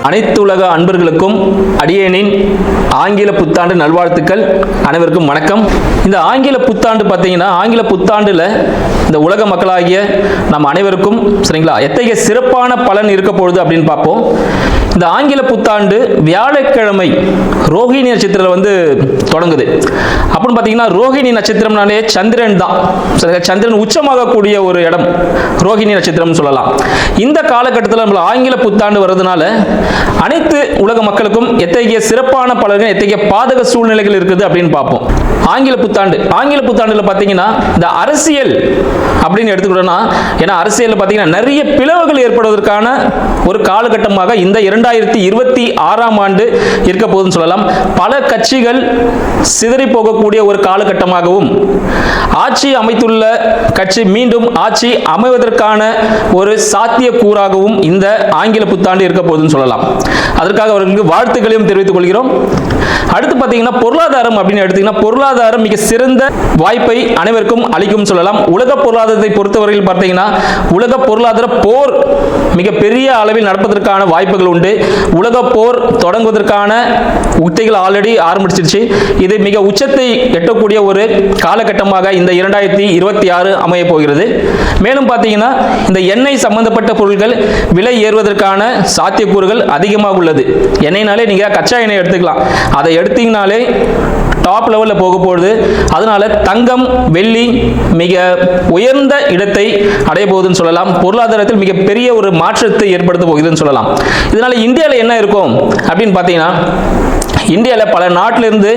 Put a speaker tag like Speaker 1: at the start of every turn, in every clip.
Speaker 1: அனைத்து உலக அன்பர்களுக்கும் அடியேனின் ஆங்கில புத்தாண்டு நல்வாழ்த்துக்கள். அனைவருக்கும் வணக்கம். இந்த ஆங்கில புத்தாண்டு பார்த்தீங்கன்னா, ஆங்கில புத்தாண்டுல இந்த உலக மக்களாகிய நம் அனைவருக்கும் சரிங்களா எத்தகைய சிறப்பான பலன் இருக்க போகுது அப்படின்னு பார்ப்போம். இந்த ஆங்கில புத்தாண்டு வியாழக்கிழமை ரோஹிணி நட்சத்திரத்தில் தொடங்குது. அப்படின்னு பார்த்தீங்கன்னா, ரோஹிணி நட்சத்திரம்னாலே சந்திரன் தான். சந்திரன் உச்சமாகக்கூடிய ஒரு இடம் ரோஹிணி நட்சத்திரம் சொல்லலாம். இந்த காலகட்டத்தில் நம்ம ஆங்கில புத்தாண்டு வர்றதுனால அனைத்து உலக மக்களுக்கும் எத்தகைய சிறப்பான பலன்கள், எத்தகைய பாதக சூழ்நிலைகள் இருக்குது அப்படின்னு பார்ப்போம். ஆங்கில புத்தாண்டுல பார்த்தீங்கன்னா, இந்த அரசியல் அப்படின்னு எடுத்துக்கிட்டோம்னா, ஏன்னா அரசியல் பார்த்தீங்கன்னா நிறைய பிளவுகள் ஏற்படுவதற்கான ஒரு காலகட்டமாக இந்த 2026ஆம் ஆண்டு இருக்க போகுதுன்னு சொல்லலாம். பல கட்சிகள் சிதறி போகக்கூடிய ஒரு காலகட்டமாகவும், ஆட்சி அமைத்துள்ள கட்சி மீண்டும் ஆட்சி அமைவதற்கான ஒரு சாத்திய கூறாகவும் இந்த ஆங்கில புத்தாண்டு இருக்க போகுதுன்னு சொல்லலாம். அதற்காக அவர்களுக்கு வாழ்த்துக்களையும் தெரிவித்துக் கொள்கிறோம். அடுத்து பார்த்தீங்கன்னா, பொருளாதாரம் அப்படின்னு எடுத்தீங்கன்னா, பொருளாதாரம் மிக சிறந்த வாய்ப்பை அனைவருக்கும் அளிக்கும் சொல்லலாம். உலக பொருளாதாரத்தை பொறுத்தவரையில் பார்த்தீங்கன்னா, உலக பொருளாதார போர் மிக பெரிய அளவில் நடப்பதற்கான வாய்ப்புகள் உண்டு. உலக போர் தொடங்குவதற்கான உத்திகள் ஆல்ரெடி ஆரம்பிச்சிருச்சு. இது மிக உச்சத்தை எட்டக்கூடிய ஒரு காலகட்டமாக இந்த 2026 அமைய போகிறது. மேலும் பார்த்தீங்கன்னா, இந்த எண்ணெய் சம்பந்தப்பட்ட பொருட்கள் விலை ஏறுவதற்கான சாத்தியக்கூறுகள் அதிகமாக உள்ளது. எண்ணெய்னாலே நீங்க கச்சா எண்ணெய் எடுத்துக்கலாம், அதை எடுத்தீங்கனாலே டாப் லெவலில் போக போகுது. அதனால தங்கம், வெள்ளி மிக உயர்ந்த இடத்தை அடைய போகுதுன்னு சொல்லலாம். பொருளாதாரத்தில் மிக பெரிய ஒரு மாற்றத்தை ஏற்படுத்த போகுதுன்னு சொல்லலாம். இதனால இந்தியாவில் என்ன இருக்கும் அப்படின்னு பார்த்தீங்கன்னா, இந்தியாவில் பல நாட்டிலிருந்து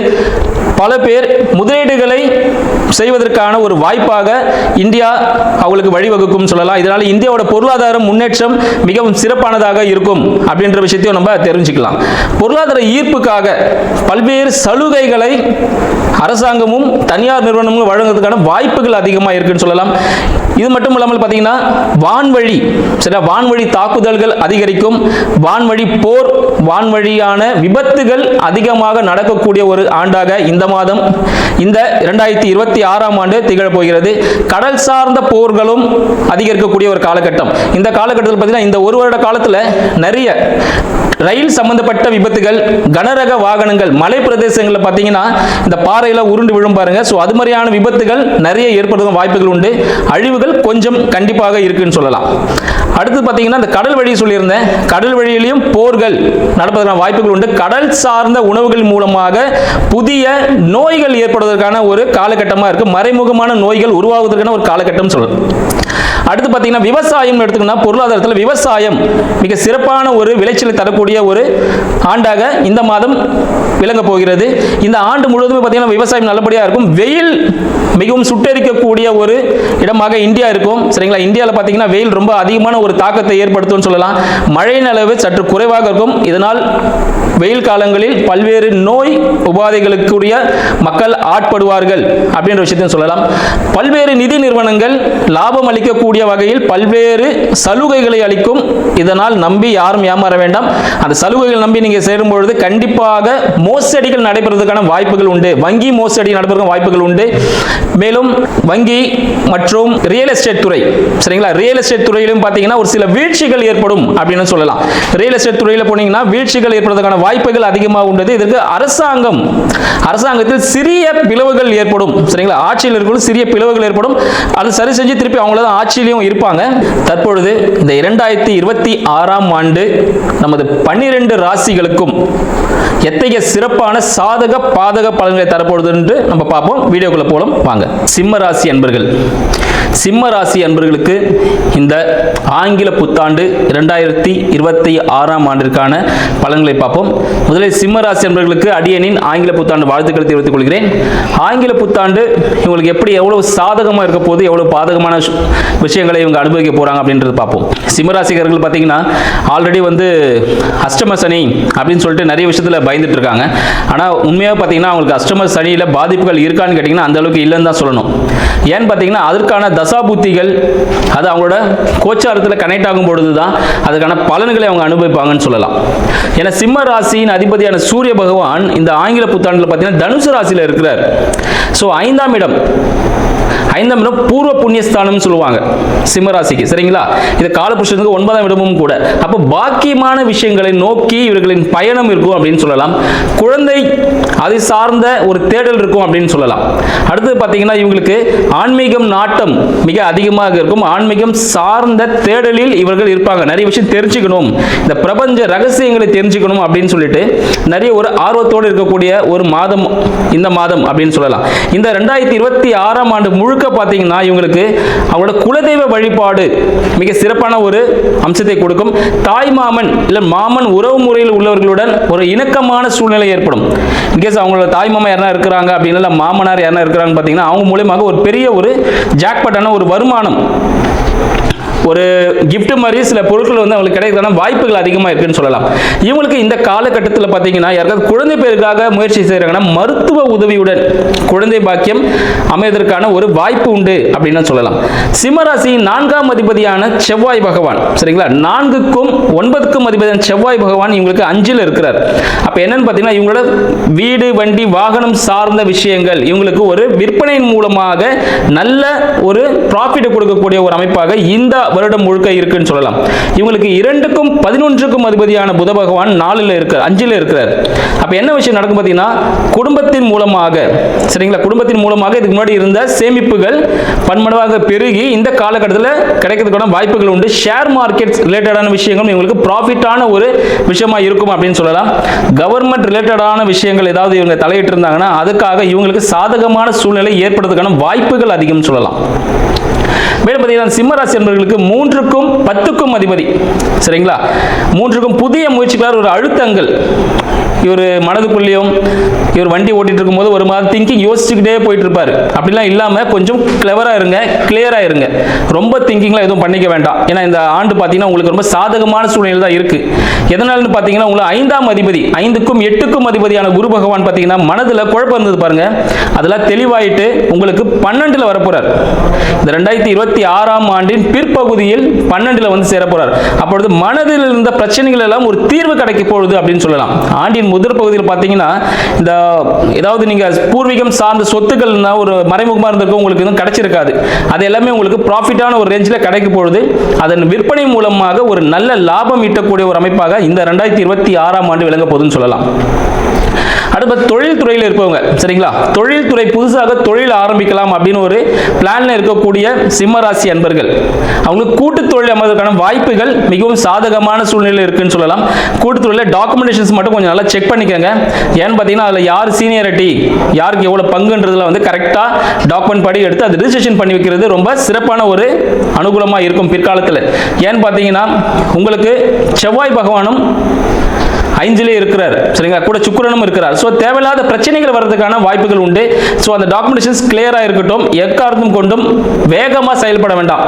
Speaker 1: பல பேர் முதலீடுகளை செய்வதற்கான ஒரு வாய்ப்பாக இந்தியா அவங்களுக்கு வழிவகுக்கும் சொல்லலாம். இதனால இந்தியாவோட பொருளாதார முன்னேற்றம் மிகவும் சிறப்பானதாக இருக்கும் அப்படின்ற விஷயத்தையும் நம்ம தெரிஞ்சுக்கலாம். பொருளாதார ஈர்ப்புக்காக பல்வேறு சலுகைகளை அரசாங்கமும் தனியார் நிறுவனமும் வழங்குவதற்கான வாய்ப்புகள் அதிகமாக இருக்குன்னு சொல்லலாம். இது மட்டும் இல்லாமல் பார்த்தீங்கன்னா, வான்வழி தாக்குதல்கள் அதிகரிக்கும். வான்வழி போர், வான்வழியான விபத்துகள் அதிகமாக நடக்கக்கூடிய ஒரு ஆண்டாக இந்த மாதம், இந்த 2026ஆம் ஆண்டு திகழப் போகிறது. கடல் சார்ந்த போர்களும் அதிகரிக்கக்கூடிய ஒரு காலகட்டம். இந்த காலகட்டத்தில் பார்த்தீங்கன்னா, இந்த ஒரு வருட காலத்தில் நிறைய ரயில் சம்பந்தப்பட்ட விபத்துகள், கனரக வாகனங்கள், மலை பிரதேசங்களில் பார்த்தீங்கன்னா இந்த பாறையில உருண்டு விழும் பாருங்க. ஸோ அது மாதிரியான விபத்துகள் நிறைய ஏற்படுத்தும் வாய்ப்புகள் உண்டு. அழிவுகள் கொஞ்சம் கண்டிப்பாக இருக்குன்னு சொல்லலாம். அடுத்து பார்த்தீங்கன்னா, இந்த கடல் வழி சொல்லியிருந்தேன், கடல் வழியிலையும் போர்கள் நடப்பதற்கான வாய்ப்புகள் உண்டு. கடல் சார்ந்த உணவுகள் மூலமாக புதிய நோய்கள் ஏற்படுவதற்கான ஒரு காலகட்டமாக இருக்கு. மறைமுகமான நோய்கள் உருவாவதற்கான ஒரு காலகட்டம் சொல்லலாம். அடுத்து பார்த்தீங்கன்னா, விவசாயம் எடுத்துக்கணும்னா, பொருளாதாரத்தில் விவசாயம் மிக சிறப்பான ஒரு விளைச்சலை தரக்கூடிய ஒரு ஆண்டாக இந்த மாதம் விளங்க போகிறது. இந்த ஆண்டு முழுவதுமே பார்த்தீங்கன்னா விவசாயம் நல்லபடியாக இருக்கும். வெயில் மிகவும் சுட்டெரிக்கக்கூடிய ஒரு இடமாக இந்தியா இருக்கும். சரிங்களா, இந்தியாவில் பார்த்தீங்கன்னா வெயில் ரொம்ப அதிகமான ஒரு தாக்கத்தை ஏற்படுத்தும் சொல்லலாம். மழையின் அளவு சற்று குறைவாக இருக்கும். இதனால் வெயில் காலங்களில் பல்வேறு நோய் உபாதைகளுக்குரிய மக்கள் ஆட்படுவார்கள் அப்படின்ற விஷயத்தையும் சொல்லலாம். பல்வேறு நிதி நிறுவனங்கள் லாபம் அளிக்கக்கூடிய வகையில் பல்வேறு சலுகைகளை அளிக்கும். இதனால் நம்பி யாரும் ஏமாற வேண்டாம். அந்த சலுகைகள் நம்பி நீங்க சேரும் பொழுது கண்டிப்பாக மோசடிகள் நடைபெறுவதற்கான வாய்ப்புகள் உண்டு. வங்கி மோசடி நடைபெறுவதற்கான வாய்ப்புகள் உண்டு. மேலும் வங்கி மற்றும் ரியல் எஸ்டேட் துறை, சரிங்களா, ரியல் எஸ்டேட் துறையிலும் பார்த்தீங்கன்னா ஒரு சில வீழ்ச்சிகள் ஏற்படும் அப்படின்னு சொல்லலாம். ரியல் எஸ்டேட் துறையில் போனீங்கன்னா வீழ்ச்சிகள் ஏற்படுவதற்கான வாய்ப்புகள் அதிகமாக உள்ளது. இதற்கு அரசாங்கத்தில் சிறிய பிளவுகள் ஏற்படும். சரிங்களா, ஆட்சியில் இருக்கும் சிறிய பிளவுகள் ஏற்படும். அது சரி செஞ்சு திருப்பி அவங்கள தான் ஆட்சியிலையும் இருப்பாங்க. தற்பொழுது இந்த 2026ஆம் ஆண்டு நமது 12 ராசிகளுக்கும் எத்தகைய சிறப்பான சாதக பாதக பலன்களை தரப்போகுது என்று நம்ம பார்ப்போம். வீடியோக்குள்ள போலாம் வாங்க. சிம்ம ராசி அன்பர்களுக்கு இந்த ஆங்கில புத்தாண்டு 2026ஆம் ஆண்டிற்கான பலன்களை பார்ப்போம். முதலில் சிம்ம ராசி அன்பர்களுக்கு அடியேனின் ஆங்கில புத்தாண்டு வாழ்த்துக்களை தெரிவித்துக் கொள்கிறேன். ஆங்கில புத்தாண்டு இவங்களுக்கு எப்படி எவ்வளவு சாதகமாக இருக்க போது, எவ்வளவு பாதகமான விஷயங்களை இவங்க அனுபவிக்க போறாங்க அப்படின்றது பார்ப்போம். சிம்மராசிகர்கள் பார்த்தீங்கன்னா ஆல்ரெடி அஷ்டம சனி அப்படின்னு சொல்லிட்டு நிறைய விஷயத்தில் பயந்துட்டு இருக்காங்க. ஆனால் உண்மையாக பார்த்தீங்கன்னா அவங்களுக்கு அஷ்டம சனியில் பாதிப்புகள் இருக்கான்னு கேட்டிங்கன்னா அந்த அளவுக்கு இல்லைன்னு தான் சொல்லணும். ஏன்னு பார்த்தீங்கன்னா அதற்கான தசாபுத்திகள் அது அவங்களோட கோச்சாரத்தில் கனெக்ட் ஆகும் பொழுது தான் அதுக்கான பலன்களை அவங்க அனுபவிப்பாங்கன்னு சொல்லலாம். ஏன்னா சிம்ம ராசியின் அதிபதியான சூரிய பகவான் இந்த ஆங்கில புத்தாண்டில் பார்த்தீங்கன்னா தனுசு ராசியில் இருக்கிறார். ஸோ 5ஆம் இடம் 5ஆம் இடம் பூர்வ புண்ணியஸ்தானம் சொல்லுவாங்க சிம்மராசிக்கு. சரிங்களா? இது காலபுருஷனுக்கு 9ஆம் இடமும் கூட. அப்போ பாக்கியமான விஷயங்களை நோக்கி இவர்களின் பயணம் இருக்கும் அப்படின்னு சொல்லலாம். குழந்தை அதை சார்ந்த ஒரு தேடல் இருக்கும் அப்படின்னு சொல்லலாம். அடுத்தது பார்த்தீங்கன்னா இவங்களுக்கு ஆன்மீகம் நாட்டம் மிக அதிகமாக இருக்கும். ஆன்மீகம் சார்ந்த தேடலில் இவர்கள் இருப்பாங்க. நிறைய விஷயம் தெரிஞ்சுக்கணும், இந்த பிரபஞ்ச ரகசியங்களை தெரிஞ்சுக்கணும் அப்படின்னு சொல்லிட்டு நிறைய ஒரு ஆர்வத்தோடு இருக்கக்கூடிய ஒரு மாதம் இந்த மாதம் அப்படின்னு சொல்லலாம். இந்த 2026ஆம் ஆண்டு முழுக்க பார்த்தீங்கன்னா இவங்களுக்கு அவங்களோட குலதெய்வ வழிபாடு மிக சிறப்பான ஒரு அம்சத்தை கொடுக்கும். தாய் மாமன் இல்லை மாமன் உறவு முறையில் உள்ளவர்களுடன் ஒரு இணக்கமான சூழ்நிலை ஏற்படும். இன்கேஸ் அவங்களோட தாய் மாமா யாரா இருக்கிறாங்க அப்படின்னு மாமனார் யாரா இருக்கிறாங்க பார்த்தீங்கன்னா அவங்க மூலமாக ஒரு பெரிய ஒரு ஜாக்பாட்டான ஒரு வருமானம், ஒரு கிஃப்ட் மாதிரி சில பொருட்கள் வந்து அவங்களுக்கு கிடைக்கிறதுக்கான வாய்ப்புகள் அதிகமாக இருக்குன்னு சொல்லலாம். இவங்களுக்கு இந்த காலகட்டத்தில் பார்த்தீங்கன்னா யாருக்காவது குழந்தை பேருக்காக முயற்சி செய்கிறாங்கன்னா மருத்துவ உதவியுடன் குழந்தை பாக்கியம் அமைவதற்கான ஒரு வாய்ப்பு உண்டு அப்படின்னு சொல்லலாம். சிம்மராசியின் 4ஆம் அதிபதியான செவ்வாய் பகவான், சரிங்களா, 4க்கும் 9க்கும் அதிபதியான செவ்வாய் பகவான் இவங்களுக்கு 5ல் இருக்கிறார். அப்போ என்னன்னு பார்த்தீங்கன்னா இவங்களோட வீடு வண்டி வாகனம் சார்ந்த விஷயங்கள் இவங்களுக்கு ஒரு விற்பனையின் மூலமாக நல்ல ஒரு ப்ராஃபிட் கொடுக்கக்கூடிய ஒரு அமைப்பாக இந்த வருடம் முழுக்க இருக்குன்னு சொல்லலாம். இவங்களுக்கு 2க்கும் 11க்கும் அதிபதியான புத பகவான் 4ல் இருக்கிறார், 5ல் இருக்கிறார். அப்ப என்ன விஷயம் நடக்கும் பார்த்தீங்கன்னா குடும்பத்தின் மூலமாக, சரிங்களா, குடும்பத்தின் மூலமாக இதுக்கு முன்னாடி இருந்த சேமிப்புகள் பன்மடங்காக பெருகி இந்த காலகட்டத்தில் கிடைக்கிறதுக்கான வாய்ப்புகள் உண்டு. ஷேர் மார்க்கெட் ரிலேட்டடான விஷயங்கள் இவங்களுக்கு ப்ராஃபிட்டான ஒரு விஷயமா இருக்கும் அப்படின்னு சொல்லலாம். கவர்மெண்ட் ரிலேட்டடான விஷயங்கள் ஏதாவது இவங்க தலையிட்டு இருந்தாங்கன்னா அதுக்காக இவங்களுக்கு சாதகமான சூழ்நிலை ஏற்படுறதுக்கான வாய்ப்புகள் அதிகம் சொல்லலாம். மேலும் பார்த்தீங்கன்னா சிம்மராசி என்பவர்களுக்கு 3க்கும் 10க்கும் அதிபதி, சரிங்களா, 3க்கும் புதிய முயற்சிகளால் ஒரு அழுத்தங்கள் இவர் மனதுக்குள்ளேயும் இவர் வண்டி ஓட்டிட்டு இருக்கும்போது ஒரு மாதிரி திங்கிங் யோசிச்சுக்கிட்டே போயிட்டு இருப்பாரு. அப்படிலாம் இல்லாமல் கொஞ்சம் கிளவராக இருங்க, கிளியராக இருங்க. ரொம்ப திங்கிங்லாம் எதுவும் பண்ணிக்க வேண்டாம். ஏன்னா இந்த ஆண்டு பார்த்தீங்கன்னா உங்களுக்கு ரொம்ப சாதகமான சூழ்நிலை தான் இருக்கு. எதனாலன்னு பார்த்தீங்கன்னா உங்களுக்கு 5ஆம் அதிபதி 5க்கும் 8க்கும் அதிபதியான குரு பகவான் பார்த்தீங்கன்னா மனதில் குழப்பம் இருந்தது பாருங்க, அதெல்லாம் தெளிவாயிட்டு உங்களுக்கு 12ல் வரப்போறார். இந்த 2026ஆம் ஆண்டின் பிற்பகுதியில் 12ல் வந்து சேர போறார். அப்பொழுது மனதில் இருந்த பிரச்சனைகள் எல்லாம் ஒரு தீர்வு கிடைக்க போகுது அப்படின்னு சொல்லலாம். ஆண்டின் முதல் பகுதியில் பார்த்தீங்கன்னா இந்த ஏதாவது நீங்க பூர்வீகம் சார்ந்த சொத்துக்கள் ஒரு மறைமுகமாக இருந்திருக்கும் உங்களுக்கு இன்னும் கிடைச்சிருக்காது. அது எல்லாமே உங்களுக்கு ப்ராஃபிட்டான ஒரு ரேஞ்சில் கிடைக்க போகுது. அதன் விற்பனை மூலமாக ஒரு நல்ல லாபம் ஈட்டக்கூடிய ஒரு அமைப்பாக இந்த 2026ஆம் ஆண்டு விளங்க போகுதுன்னு சொல்லலாம். அடுத்து தொழில் துறையில் இருப்பவங்க, சரிங்களா, தொழில் துறை புதுசாக தொழில் ஆரம்பிக்கலாம் அப்படின்னு ஒரு பிளான்ல இருக்கக்கூடிய சிம்மராசி அன்பர்கள் அவங்களுக்கு கூட்டு தொழில் அமைவதற்கான வாய்ப்புகள் மிகவும் சாதகமான சூழ்நிலை இருக்குன்னு சொல்லலாம். கூட்டு தொழில் டாக்குமெண்டேஷன்ஸ் மட்டும் கொஞ்சம் நல்லா செக் பண்ணிக்கோங்க. ஏன்னு பார்த்தீங்கன்னா அதில் யார் சீனியரிட்டி யாருக்கு எவ்வளோ பங்குன்றதுல வந்து கரெக்டாக டாக்குமெண்ட் படி எடுத்து அது ரிஜிஸ்ட்ரேஷன் பண்ணி வைக்கிறது ரொம்ப சிறப்பான ஒரு அனுகூலமாக இருக்கும் பிற்காலத்தில். ஏன்னு பார்த்தீங்கன்னா உங்களுக்கு செவ்வாய் பகவானும் 5லே இருக்கிறார், சரிங்களா, கூட சுக்கிரனும் இருக்கிறார். ஸோ தேவையில்லாத பிரச்சனைகள் வர்றதுக்கான வாய்ப்புகள் உண்டு. ஸோ அந்த டாக்குமெண்டேஷன்ஸ் கிளியராக இருக்கட்டும். எக்காரணம் கொண்டும் வேகமாக செயல்பட வேண்டாம்.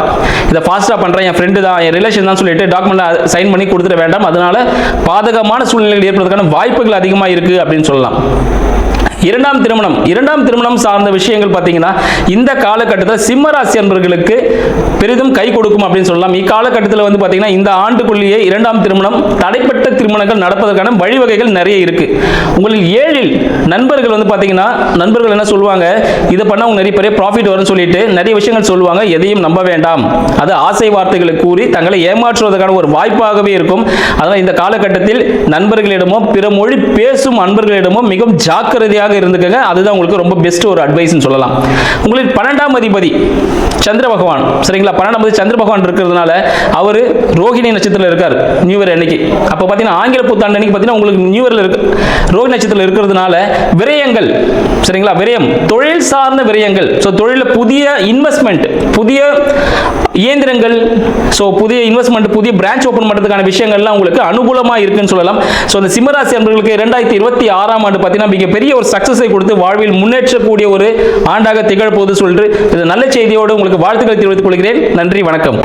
Speaker 1: இதை ஃபாஸ்ட்டாக பண்ணுறேன், என் ஃப்ரெண்டு தான், என் ரிலேஷன் தான் சொல்லிட்டு டாக்குமெண்ட் சைன் பண்ணி கொடுத்துட வேண்டாம். அதனால பாதகமான சூழ்நிலைகள் ஏற்படுறதுக்கான வாய்ப்புகள் அதிகமாக இருக்குது அப்படின்னு சொல்லலாம். இரண்டாம் திருமணம் சார்ந்த விஷயங்கள் பார்த்தீங்கன்னா இந்த காலகட்டத்தில் சிம்மராசி அன்பர்களுக்கு பெரிதும் கை கொடுக்கும் அப்படின்னு சொல்லலாம். இக்காலகட்டத்தில் வந்து பார்த்தீங்கன்னா இந்த ஆண்டுக்குள்ளேயே 2ஆம் திருமணம், தடைப்பட்ட திருமணங்கள் நடப்பதற்கான வழிவகைகள் நிறைய இருக்கு. உங்களில் 7ல் நண்பர்கள் வந்து பார்த்தீங்கன்னா நண்பர்கள் என்ன சொல்லுவாங்க, இதை பண்ண அவங்க நிறைய பெரிய ப்ராஃபிட் வரும்னு சொல்லிட்டு நிறைய விஷயங்கள் சொல்லுவாங்க. எதையும் நம்ப வேண்டாம். அது ஆசை வார்த்தைகளை கூறி தங்களை ஏமாற்றுவதற்கான ஒரு வாய்ப்பாகவே இருக்கும். அதனால் இந்த காலகட்டத்தில் நண்பர்களிடமோ பிற மொழி பேசும் நண்பர்களிடமோ மிகவும் ஜாக்கிரதையாக இருந்துக்கங்க. அதுதான் உங்களுக்கு ரொம்ப பெஸ்ட் ஒரு அட்வைஸ் சொல்லலாம். உங்களுக்கு 12ஆம் அதிபதி சந்திர பகவான், சரிங்களா, 12ஆம் அதிபதி சந்திர பகவான் இருக்கிறதுனால அவர் ரோகிணி நட்சத்திரத்தில் இருக்கார் நியூ இயர் அன்னைக்கு. அப்போ பார்த்தீங்கன்னா ஆங்கில புத்தாண்டு அன்னைக்கு பார்த்தீங்கன்னா உங்களுக்கு நியூ இயர்ல இருக்கு ரோகிணி நட்சத்திரத்தில் இருக்கிறதுனால விரயங்கள், சரிங்களா, விரயம் தொழில் சார்ந்த விரயங்கள். ஸோ தொழிலில் புதிய இன்வெஸ்ட்மெண்ட், புதிய இயந்திரங்கள், ஸோ புதிய இன்வெஸ்ட்மெண்ட், புதிய பிரான்ச் ஓப்பன் பண்ணுறதுக்கான விஷயங்கள்லாம் உங்களுக்கு அனுகூலமாக இருக்குன்னு சொல்லலாம். ஸோ அந்த சிம்மராசி அன்பர்களுக்கு 2026ஆம் ஆண்டு பார்த்தீங்கன்னா மிகப்பெரிய ஒரு சக்சஸை கொடுத்து வாழ்வில் முன்னேற்றக்கூடிய ஒரு ஆண்டாக திகழப்போகுது சொல்லிட்டு நல்ல செய்தியோடு உங்களுக்கு வாழ்த்துக்களை தெரிவித்துக் கொள்கிறேன். நன்றி, வணக்கம்.